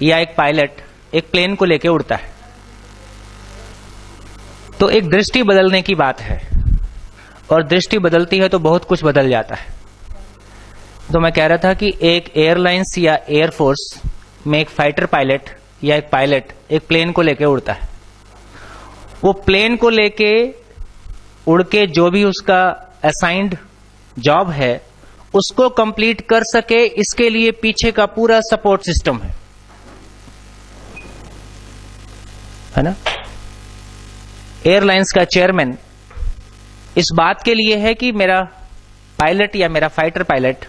या एक पायलट एक प्लेन को लेकर उड़ता है, तो एक दृष्टि बदलने की बात है, और दृष्टि बदलती है तो बहुत कुछ बदल जाता है। तो मैं कह रहा था कि एक एयरलाइंस या एयरफोर्स में एक फाइटर पायलट या एक पायलट एक प्लेन को लेकर उड़ता है। वो प्लेन को लेके उड़ के जो भी उसका असाइंड जॉब है उसको कंप्लीट कर सके, इसके लिए पीछे का पूरा सपोर्ट सिस्टम है ना। एयरलाइंस का चेयरमैन इस बात के लिए है कि मेरा पायलट या मेरा फाइटर पायलट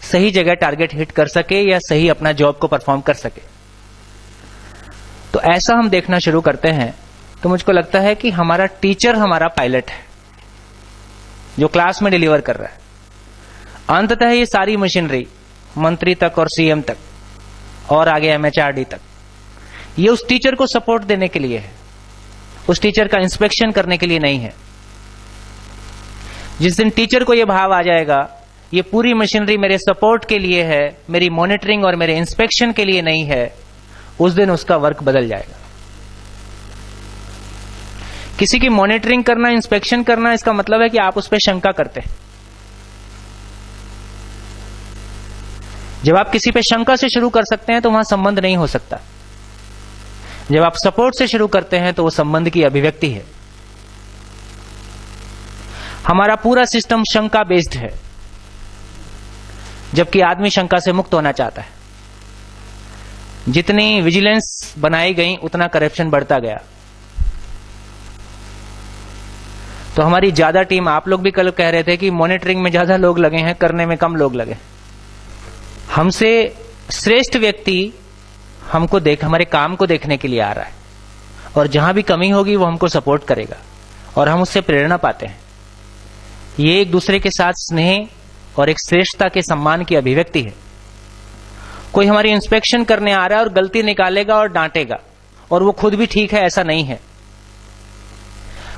सही जगह टारगेट हिट कर सके या सही अपना जॉब को परफॉर्म कर सके। तो ऐसा हम देखना शुरू करते हैं तो मुझको लगता है कि हमारा टीचर हमारा पायलट है जो क्लास में डिलीवर कर रहा है। अंततः ये सारी मशीनरी मंत्री तक और सीएम तक और आगे एमएचआरडी तक, ये उस टीचर को सपोर्ट देने के लिए है, उस टीचर का इंस्पेक्शन करने के लिए नहीं है। जिस दिन टीचर को यह भाव आ जाएगा ये पूरी मशीनरी मेरे सपोर्ट के लिए है, मेरी मॉनिटरिंग और मेरे इंस्पेक्शन के लिए नहीं है, उस दिन उसका वर्क बदल जाएगा। किसी की मॉनिटरिंग करना, इंस्पेक्शन करना, इसका मतलब है कि आप उस पर शंका करते हैं। जब आप किसी पे शंका से शुरू कर सकते हैं तो वहां संबंध नहीं हो सकता। जब आप सपोर्ट से शुरू करते हैं तो वो संबंध की अभिव्यक्ति है। हमारा पूरा सिस्टम शंका बेस्ड है, जबकि आदमी शंका से मुक्त होना चाहता है। जितनी विजिलेंस बनाई गई उतना करप्शन बढ़ता गया। तो हमारी ज्यादा टीम, आप लोग भी कल कह रहे थे कि मॉनिटरिंग में ज्यादा लोग लगे हैं, करने में कम लोग लगे। हमसे श्रेष्ठ व्यक्ति हमको हमारे काम को देखने के लिए आ रहा है, और जहां भी कमी होगी वो हमको सपोर्ट करेगा और हम उससे प्रेरणा पाते हैं। ये एक दूसरे के साथ स्नेह और एक श्रेष्ठता के सम्मान की अभिव्यक्ति है। कोई हमारी इंस्पेक्शन करने आ रहा है और गलती निकालेगा और डांटेगा और वो खुद भी ठीक है, ऐसा नहीं है।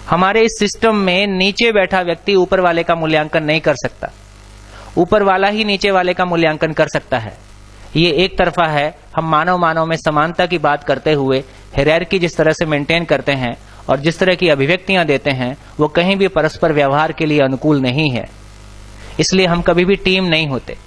हमारे इस सिस्टम में नीचे बैठा व्यक्ति ऊपर वाले का मूल्यांकन नहीं कर सकता, ऊपर वाला ही नीचे वाले का मूल्यांकन कर सकता है। ये एक तरफा है। हम मानव में समानता की बात करते हुए हायरार्की जिस तरह से मेंटेन करते हैं और जिस तरह की अभिव्यक्तियां देते हैं वो कहीं भी परस्पर व्यवहार के लिए अनुकूल नहीं है। इसलिए हम कभी भी टीम नहीं होते,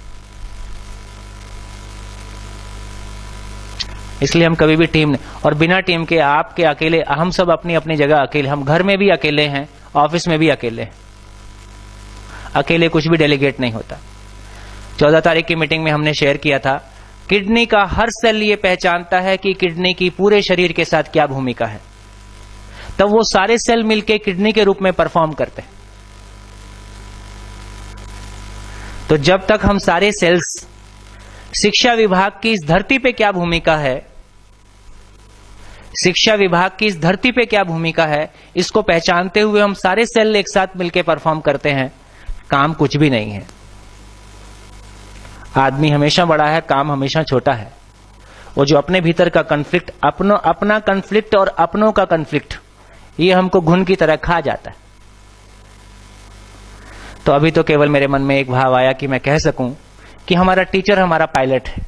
इसलिए हम कभी भी टीम नहीं। और बिना टीम के आपके अकेले, हम सब अपनी अपनी जगह अकेले, हम घर में भी अकेले हैं, ऑफिस में भी अकेले हैं। अकेले कुछ भी डेलीगेट नहीं होता। 14 तारीख की मीटिंग में हमने शेयर किया था, किडनी का हर सेल ये पहचानता है कि किडनी की पूरे शरीर के साथ क्या भूमिका है, तब वो सारे सेल मिलकर किडनी के रूप में परफॉर्म करते हैं। तो जब तक हम सारे सेल्स, शिक्षा विभाग की इस धरती पे क्या भूमिका है, शिक्षा विभाग की इस धरती पे क्या भूमिका है, इसको पहचानते हुए हम सारे सेल एक साथ मिलकर परफॉर्म करते हैं, काम कुछ भी नहीं है। आदमी हमेशा बड़ा है, काम हमेशा छोटा है। वो जो अपने भीतर का कन्फ्लिक्ट, अपना कन्फ्लिक्ट और अपनों का कन्फ्लिक्ट, ये हमको घुन की तरह खा जाता है। तो अभी तो केवल मेरे मन में एक भाव आया कि मैं कह सकूं कि हमारा टीचर हमारा पायलट है।